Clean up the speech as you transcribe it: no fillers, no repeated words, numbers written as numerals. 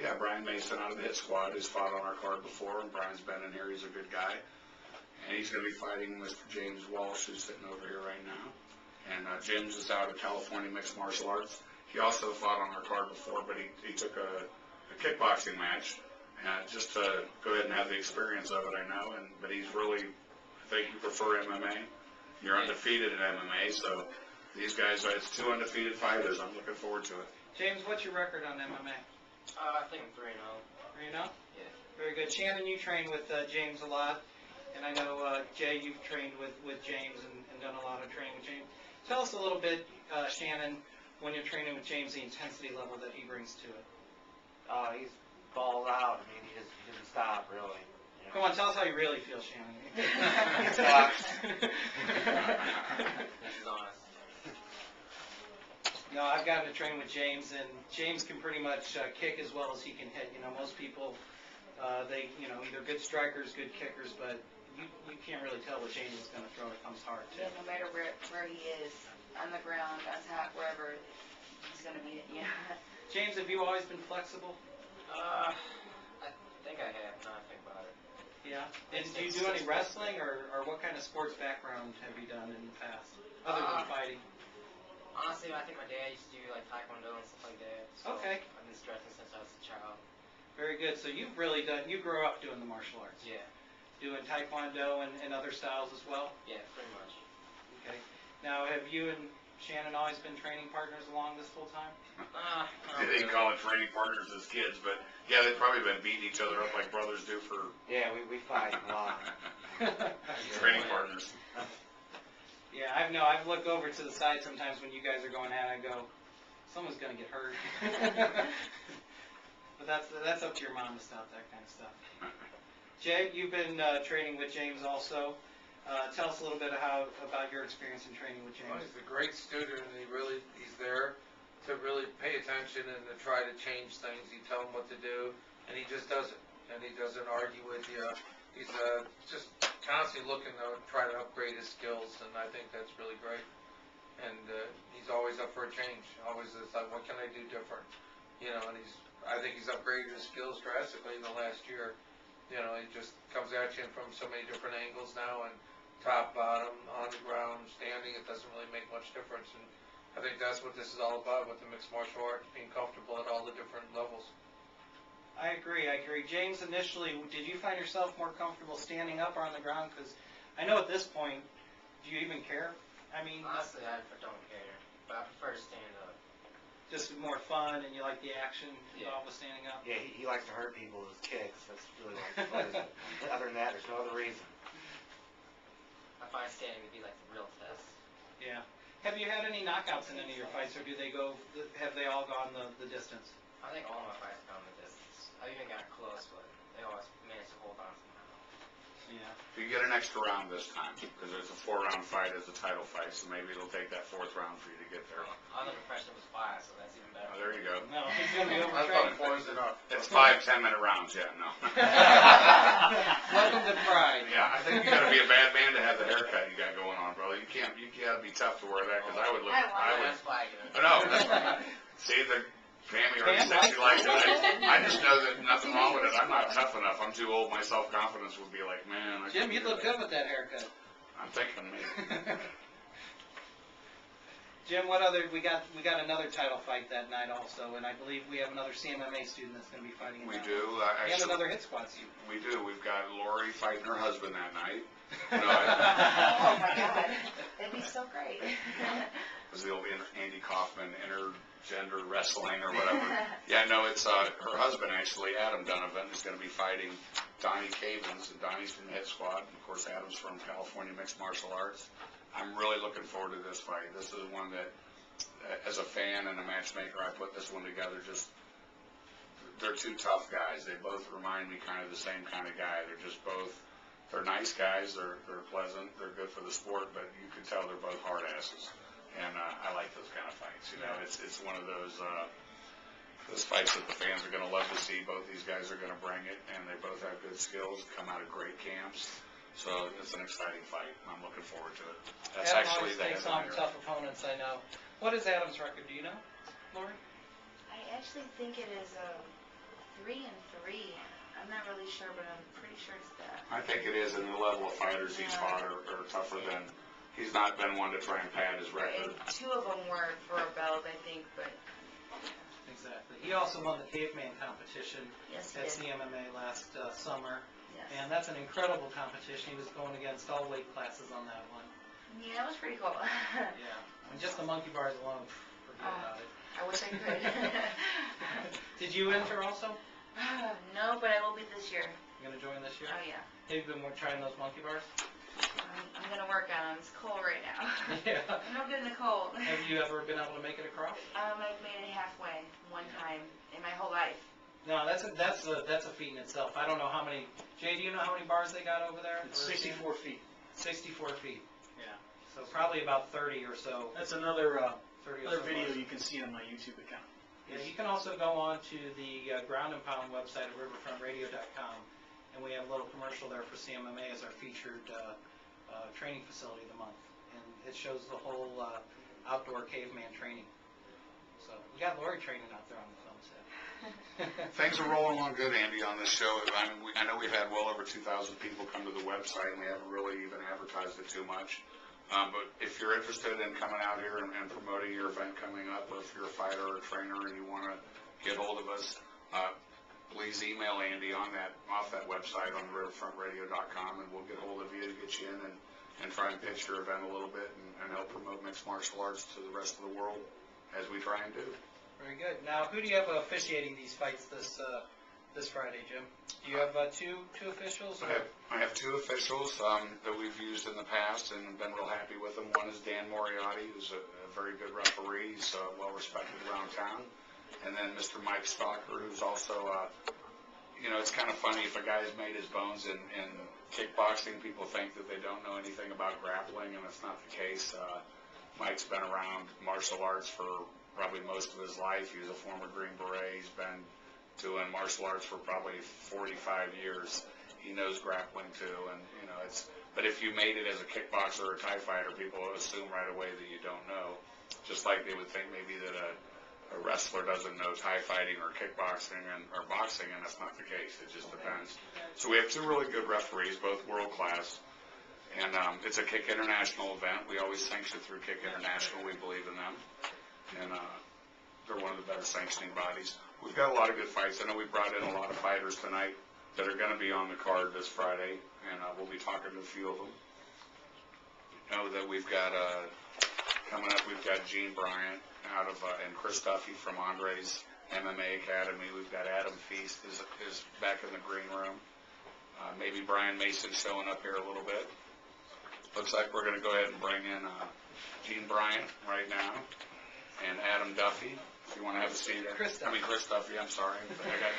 Yeah, Brian Mason out of the hit squad who's fought on our card before, and Brian's been in here. He's a good guy. And he's going to be fighting Mr. James Walsh, who's sitting over here right now. And James is out of California Mixed Martial Arts. He also fought on our card before, but he took a kickboxing match just to go ahead and have the experience of it, I know. But he's really, I think you prefer MMA. You're undefeated in MMA, so these guys, it's two undefeated fighters. I'm looking forward to it. James, what's your record on MMA? I think I'm 3-0. 3-0? Yeah. Very good. Shannon, you train with James a lot. And I know, Jay, you've trained with James and done a lot of training with James. Tell us a little bit, Shannon, when you're training with James, the intensity level that he brings to it. He's balled out. I mean, he doesn't stop, really. You know? Come on, tell us how you really feel, Shannon. He sucks. This is honest. No, I've gotten to train with James, and James can pretty much kick as well as he can hit. You know, most people, they, you know, either good strikers, good kickers, but you can't really tell what James is going to throw. It comes hard, too. Yeah, no matter where he is, on the ground, on top, wherever, he's going to be, yeah. James, have you always been flexible? I think I have, now I think about it. Yeah. And do you do any wrestling, or what kind of sports background have you done in the past, other than fighting? Honestly, I think my dad used to do like taekwondo and stuff like that. So Okay. I've been stretching since I was a child. Very good. So you've really done, you grew up doing the martial arts. Yeah. Doing taekwondo and other styles as well? Yeah, pretty much. Okay. Now, have you and Shannon always been training partners along this whole time? They didn't call it training partners as kids, but yeah, they've probably been beating each other up like brothers do for Yeah, we fight a lot. training partners. Yeah, I've looked over to the side sometimes when you guys are going at it and go, someone's going to get hurt. But that's up to your mom to stop that kind of stuff. Jay, you've been training with James also. Tell us a little bit about your experience in training with James. Well, he's a great student, and he's there to really pay attention and to try to change things. You tell him what to do, and he just does it. And he doesn't argue with you. He's just constantly looking to try to upgrade his skills, and I think that's really great. And he's always up for a change. Always is like, what can I do different? You know, and I think he's upgraded his skills drastically in the last year. You know, he just comes at you from so many different angles now, and top, bottom, on the ground, standing, it doesn't really make much difference. And I think that's what this is all about with the mixed martial arts, being comfortable at all the different levels. I agree. James, initially, did you find yourself more comfortable standing up or on the ground? Because I know at this point, do you even care? I mean, honestly, I don't care, but I prefer to stand up. Just more fun, and you like the action involved with standing up? Yeah, he likes to hurt people with his kicks. That's really what it is. Other than that, there's no other reason. I find standing to be like the real test. Yeah. Have you had any knockouts in any of your fights, or have they all gone the distance? I think all my fights have gone the distance. I even got close, but they always managed to hold on somehow. Yeah. You get an extra round this time, because there's a 4-round fight as a title fight, so maybe it'll take that 4th round for you to get there. Other impression was 5, so that's even better. Oh, there you go. No, he's going to be I thought overtrained. 4 is enough. It's 5 10-minute rounds, yeah, no. Welcome to Pride. Yeah, I think you got to be a bad man to have the haircut you got going on, brother. You got to be tough to wear that, because I would look. That's why I get it. No, that's right. See, the family already said she likes it. I just know that nothing wrong with it. I'm not tough enough. I'm too old. My self-confidence would be like, man. Jim, you'd look good with that haircut. I'm thinking maybe. Jim, what other, we got another title fight that night also, and I believe we have another CMMA student that's going to be fighting in We that do. one. And another hit squad student. We do. We've got Lori fighting her husband that night. No, Oh my God, that'd be so great. it was the old Andy Kaufman intergender wrestling or whatever. Yeah, no, it's her husband actually, Adam Donovan, is going to be fighting Donnie Cavens, and Donnie's from the hit squad. And of course, Adam's from California Mixed Martial Arts. I'm really looking forward to this fight. This is one that, as a fan and a matchmaker, I put this one together. Just, they're two tough guys. They both remind me kind of the same kind of guy. They're just both, they're nice guys. They're pleasant. They're good for the sport, but you can tell they're both hard asses. And I like those kind of fights. You know, it's one of those fights that the fans are going to love to see. Both these guys are going to bring it, and they both have good skills, come out of great camps. So it's an exciting fight. I'm looking forward to it. That's Adam actually the always takes on headliner. tough opponents, I know. What is Adam's record? Do you know, Lori? I actually think it is 3 and 3. I'm not really sure, but I'm pretty sure it's that. I think it is, and the level of fighters he's fought are tougher than, he's not been one to try and pad his record. And 2 of them were for a belt, I think, but Exactly. He also won the caveman competition yes, at he did. CMMA last summer, Yes. and that's an incredible competition. He was going against all weight classes on that one. Yeah, that was pretty cool. Yeah. And just the monkey bars alone, forget about it. I wish I could. Did you enter also? No, but I will be this year. You gonna join this year? Oh yeah. Have you been trying those monkey bars? I'm gonna work on them. It's cold right now. Yeah. I'm no good in the cold. Have you ever been able to make it across? I've made it halfway one time in my whole life. No, that's a feat in itself. I don't know how many. Jay, do you know how many bars they got over there? It's 64 feet. 64 feet. Yeah. So probably about 30 or so. That's another 30 or other so video bars. you can see on my YouTube account. Yeah, you can also go on to the Ground and Pound website at riverfrontradio.com, and we have a little commercial there for CMMA as our featured training facility of the month, and it shows the whole outdoor caveman training. So we got Lori training out there on the film set. Things are rolling along good, Andy, on this show. I know we've had well over 2,000 people come to the website, and we haven't really even advertised it too much. But if you're interested in coming out here and promoting your event coming up, or if you're a fighter or a trainer and you want to get hold of us, please email Andy off that website on riverfrontradio.com, and we'll get hold of you to get you in and try and pitch your event a little bit and help promote mixed martial arts to the rest of the world as we try and do. Very good. Now, who do you have officiating these fights this Friday, Jim? Do you have two officials? Or? I have 2 officials that we've used in the past and been real happy with them. One is Dan Moriarty, who's a very good referee. He's well respected around town. And then Mr. Mike Stalker, who's also, it's kind of funny if a guy's made his bones in kickboxing, people think that they don't know anything about grappling, and that's not the case. Mike's been around martial arts for probably most of his life. He was a former Green Beret. He's been doing martial arts for probably 45 years. He knows grappling too, and but if you made it as a kickboxer or a Thai fighter, people assume right away that you don't know. Just like they would think maybe that a wrestler doesn't know Thai fighting or kickboxing or boxing, and that's not the case. It just depends. So we have 2 really good referees, both world class, and it's a Kick International event. We always sanction through Kick International. We believe in them, and they're one of the better sanctioning bodies. We've got a lot of good fights. I know we brought in a lot of fighters tonight that are going to be on the card this Friday, and we'll be talking to a few of them. You know that we've got, coming up, we've got Gene Bryant and Chris Duffy from Andre's MMA Academy. We've got Adam Feast is back in the green room. Maybe Brian Mason showing up here a little bit. Looks like we're going to go ahead and bring in Gene Bryant right now and Adam Duffy. If you want to have a seat. Chris Duffy. Chris Duffy, I'm sorry. I got